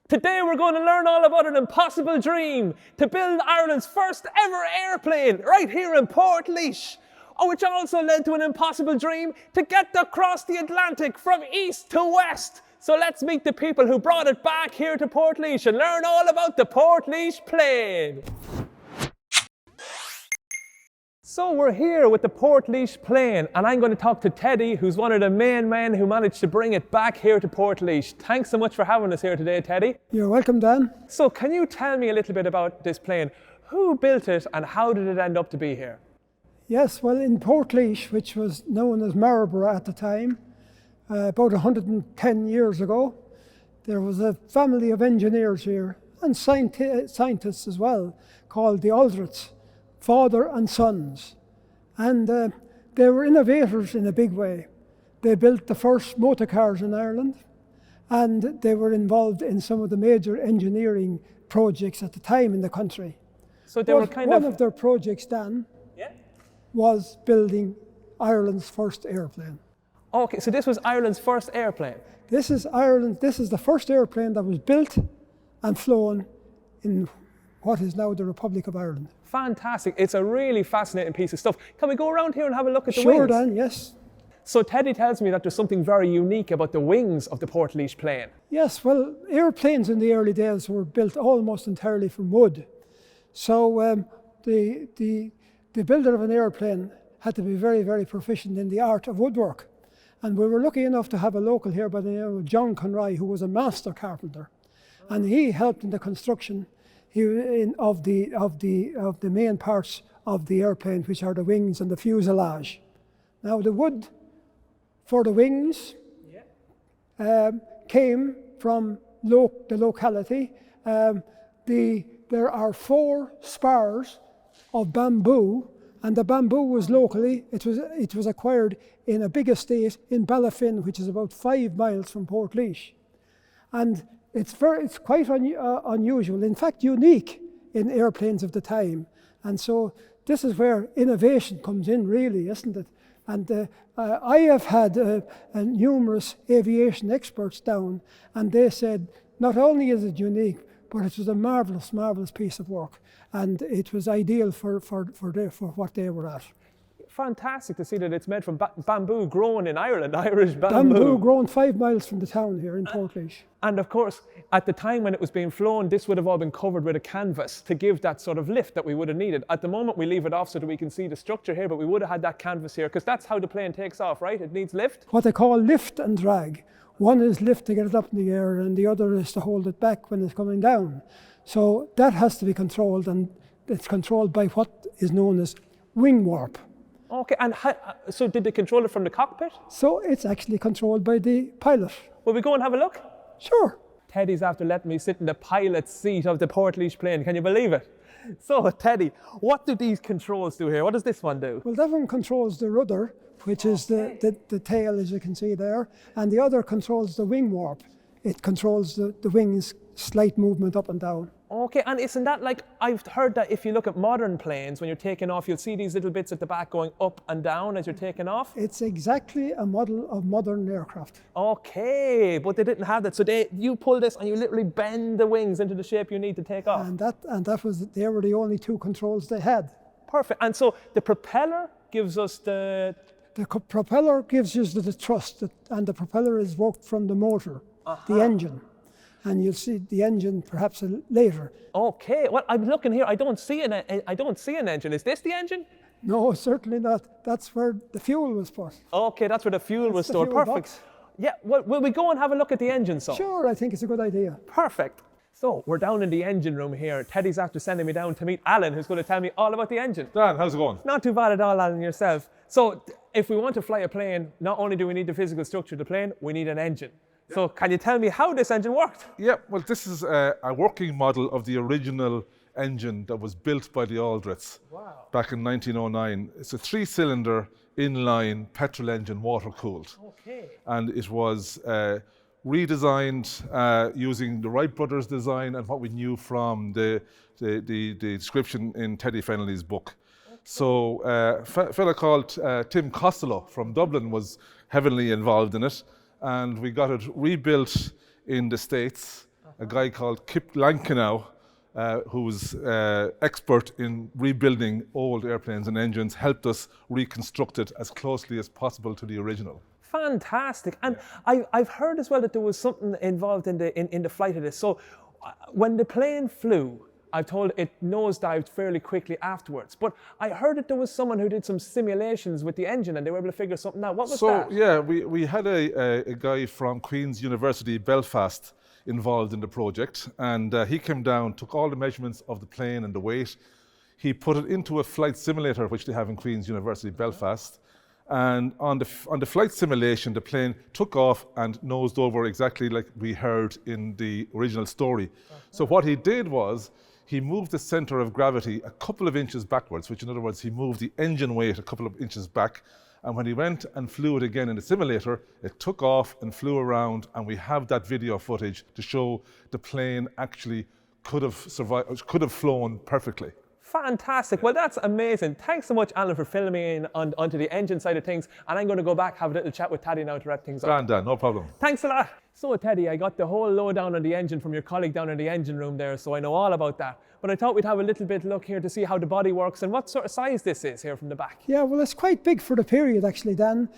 Today we're going to learn all about an impossible dream to build Ireland's first ever airplane right here in Portlaoise, which also led to an impossible dream to get across the Atlantic from east to west. So let's meet the people who brought it back here to Portlaoise and learn all about the Portlaoise Plane. So we're here with the Portlaoise Plane, and I'm going to talk to Teddy, who's one of the main men who managed to bring it back here to Portlaoise. Thanks so much for having us here today, Teddy. You're welcome, Dan. So can you tell me a little bit about this plane? Who built it and how did it end up to be here? Yes, well, in Portlaoise, which was known as Marlborough at the time, about 110 years ago, there was a family of engineers here, and scientists as well, called the Aldrets, father and sons. And they were innovators in a big way. They built the first motor cars in Ireland, and they were involved in some of the major engineering projects at the time in the country. So they were kind one of their projects, Dan, yeah, was building Ireland's first airplane. Okay, so this was Ireland's first airplane. This is the first airplane that was built and flown in what is now the Republic of Ireland. Fantastic. It's a really fascinating piece of stuff. Can we go around here and have a look at the Sure, wings? Dan, yes. So Teddy tells me that there's something very unique about the wings of the Portlaoise Plane. Yes, well, airplanes in the early days were built almost entirely from wood. So the builder of an airplane had to be very, very proficient in the art of woodwork. And we were lucky enough to have a local here by the name of John Conroy, who was a master carpenter. And he helped in the construction of the main parts of the airplane, which are the wings and the fuselage. Now the wood for the wings came from the locality. There are 4 spars of bamboo, and the bamboo was locally, it was acquired in a big estate in Ballyfin, which is about 5 miles from Portlaoise. And it's quite unusual, in fact unique in airplanes of the time. And so this is where innovation comes in, really, isn't it? And I have had numerous aviation experts down, and they said not only is it unique, but it was a marvellous, marvellous piece of work. And it was ideal for what they were at. Fantastic to see that it's made from bamboo grown in Ireland, Irish bamboo. Bamboo grown 5 miles from the town here in Portlaoise. And of course, at the time when it was being flown, this would have all been covered with a canvas to give that sort of lift that we would have needed. At the moment, we leave it off so that we can see the structure here, but we would have had that canvas here, because that's how the plane takes off, right? It needs lift. What they call lift and drag. One is lift to get it up in the air, and the other is to hold it back when it's coming down. So that has to be controlled, and it's controlled by what is known as wing warp. Okay, and so did they control it from the cockpit? So it's actually controlled by the pilot. Will we go and have a look? Sure. Teddy's after letting me sit in the pilot's seat of the Portlaoise Plane. Can you believe it? So, Teddy, what do these controls do here? What does this one do? Well, that one controls the rudder, which is the tail, as you can see there, and the other controls the wing warp. It controls the wings' slight movement up and down. Okay, and isn't that like, I've heard that if you look at modern planes, when you're taking off, you'll see these little bits at the back going up and down as you're taking off? It's exactly a model of modern aircraft. Okay, but they didn't have that. So you pull this and you literally bend the wings into the shape you need to take off. And they were the only 2 controls they had. Perfect. And so the propeller gives us the propeller gives you the thrust, and the propeller is worked from the motor, the engine. And you'll see the engine perhaps later. Okay, well, I'm looking here. I don't see an engine. Is this the engine? No, certainly not. That's where the fuel was put. Okay, that's where the fuel was stored. Fuel Perfect. box. Yeah, well, will we go and have a look at the engine, so? Sure, I think it's a good idea. Perfect. So we're down in the engine room here. Teddy's after sending me down to meet Alan, who's going to tell me all about the engine. Dan, how's it going? Not too bad at all, Alan, yourself. So if we want to fly a plane, not only do we need the physical structure of the plane, we need an engine. So can you tell me how this engine worked? Yeah, well, this is a working model of the original engine that was built by the Aldrets back in 1909. It's a 3-cylinder inline petrol engine, water-cooled. Okay. And it was redesigned using the Wright brothers design and what we knew from the description in Teddy Fennelly's book. Okay. So a fella called Tim Costello from Dublin was heavily involved in it, and we got it rebuilt in the States a guy called Kip Lankenau, who was expert in rebuilding old airplanes and engines, helped us reconstruct it as closely as possible to the original. Fantastic. And I've heard as well that there was something involved in the flight of this. So when the plane flew, I'm told it nosedived fairly quickly afterwards. But I heard that there was someone who did some simulations with the engine and they were able to figure something out. What was that? So, yeah, we had a guy from Queen's University, Belfast, involved in the project. And he came down, took all the measurements of the plane and the weight. He put it into a flight simulator, which they have in Queen's University, Belfast. And on the flight simulation, the plane took off and nosed over exactly like we heard in the original story. So what he did was, he moved the center of gravity a couple of inches backwards, which in other words, he moved the engine weight a couple of inches back. And when he went and flew it again in the simulator, it took off and flew around, and we have that video footage to show the plane actually could have survived, could have flown perfectly. Fantastic. Well, that's amazing. Thanks so much, Alan, for filming in onto the engine side of things. And I'm going to go back, have a little chat with Teddy now to wrap things up. Dan, no problem. Thanks a lot. So, Teddy, I got the whole lowdown on the engine from your colleague down in the engine room there, so I know all about that. But I thought we'd have a little bit look here to see how the body works and what sort of size this is here from the back. Yeah, well, it's quite big for the period, actually, Dan.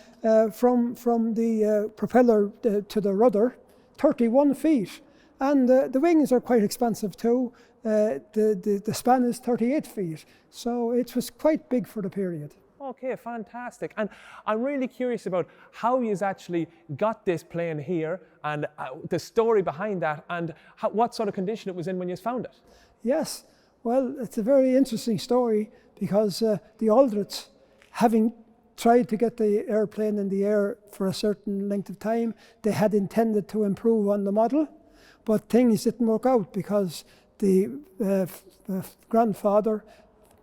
From the propeller to the rudder, 31 feet. And the wings are quite expensive too. The span is 38 feet. So it was quite big for the period. Okay, fantastic. And I'm really curious about how you actually got this plane here and the story behind that and what sort of condition it was in when you found it. Yes, well, it's a very interesting story because the Aldrich, having tried to get the airplane in the air for a certain length of time, they had intended to improve on the model, but things didn't work out because the grandfather,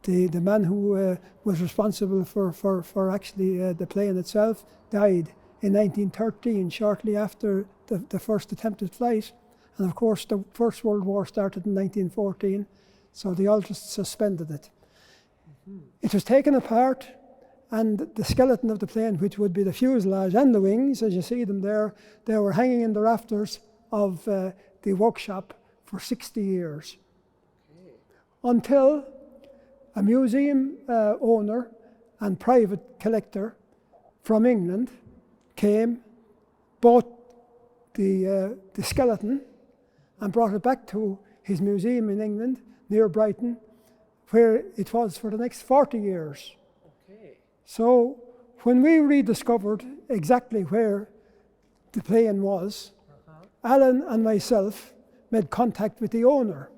the man who was responsible for actually the plane itself, died in 1913, shortly after the first attempted flight. And of course, the First World War started in 1914, so the Aldrich suspended it. It was taken apart, and the skeleton of the plane, which would be the fuselage and the wings, as you see them there, they were hanging in the rafters of the workshop for 60 years. Until a museum owner and private collector from England came, bought the skeleton and brought it back to his museum in England, near Brighton, where it was for the next 40 years. Okay. So when we rediscovered exactly where the plane was, Alan and myself made contact with the owner.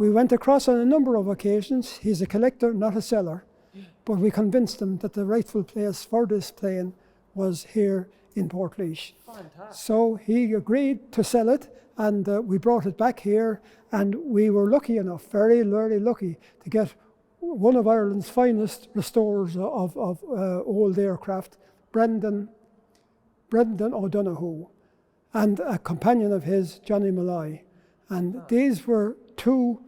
We went across on a number of occasions. He's a collector, not a seller, but we convinced him that the rightful place for this plane was here in Portlaoise. Fantastic. So he agreed to sell it, and we brought it back here, and we were lucky enough, very, very lucky, to get one of Ireland's finest restorers of old aircraft, Brendan O'Donoghue, and a companion of his, Johnny Malloy. And these were two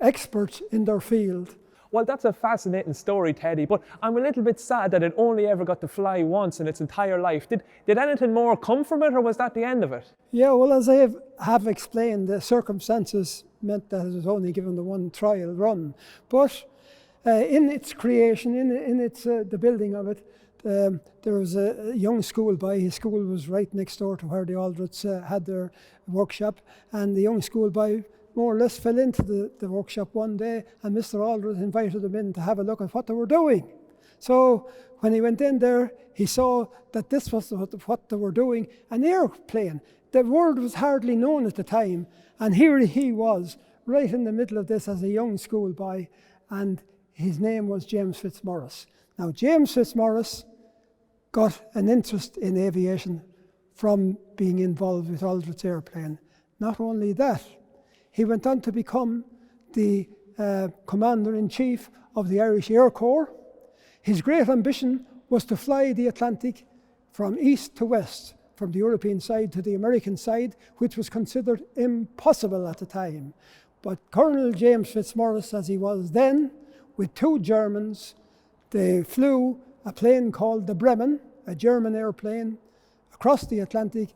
experts in their field. Well, that's a fascinating story, Teddy, but I'm a little bit sad that it only ever got to fly once in its entire life. Did anything more come from it, or was that the end of it? Yeah, well, as I have explained, the circumstances meant that it was only given the one trial run. But in its creation, in its the building of it, there was a young schoolboy. His school was right next door to where the Aldrich had their workshop, and the young schoolboy more or less fell into the workshop one day, and Mr. Aldrich invited him in to have a look at what they were doing. So when he went in there, he saw that this was what they were doing, an airplane. The word was hardly known at the time, and here he was, right in the middle of this as a young schoolboy, and his name was James Fitzmaurice. Now, James Fitzmaurice got an interest in aviation from being involved with Aldrich's airplane. Not only that, he went on to become the Commander-in-Chief of the Irish Air Corps. His great ambition was to fly the Atlantic from east to west, from the European side to the American side, which was considered impossible at the time. But Colonel James Fitzmaurice, as he was then, with two Germans, they flew a plane called the Bremen, a German airplane, across the Atlantic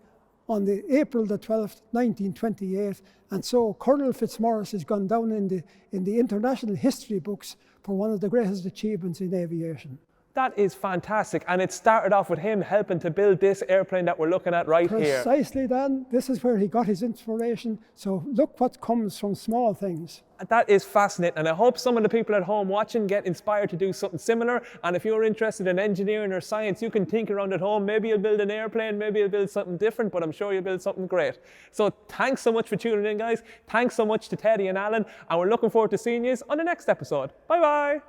on the April the 12th, 1928, and so Colonel Fitzmaurice has gone down in the international history books for one of the greatest achievements in aviation. That is fantastic, and it started off with him helping to build this airplane that we're looking at right here. Precisely, Dan. This is where he got his inspiration. So look what comes from small things. That is fascinating, and I hope some of the people at home watching get inspired to do something similar. And if you're interested in engineering or science, you can tinker around at home. Maybe you'll build an airplane, maybe you'll build something different, but I'm sure you'll build something great. So thanks so much for tuning in, guys. Thanks so much to Teddy and Alan, and we're looking forward to seeing you on the next episode. Bye-bye.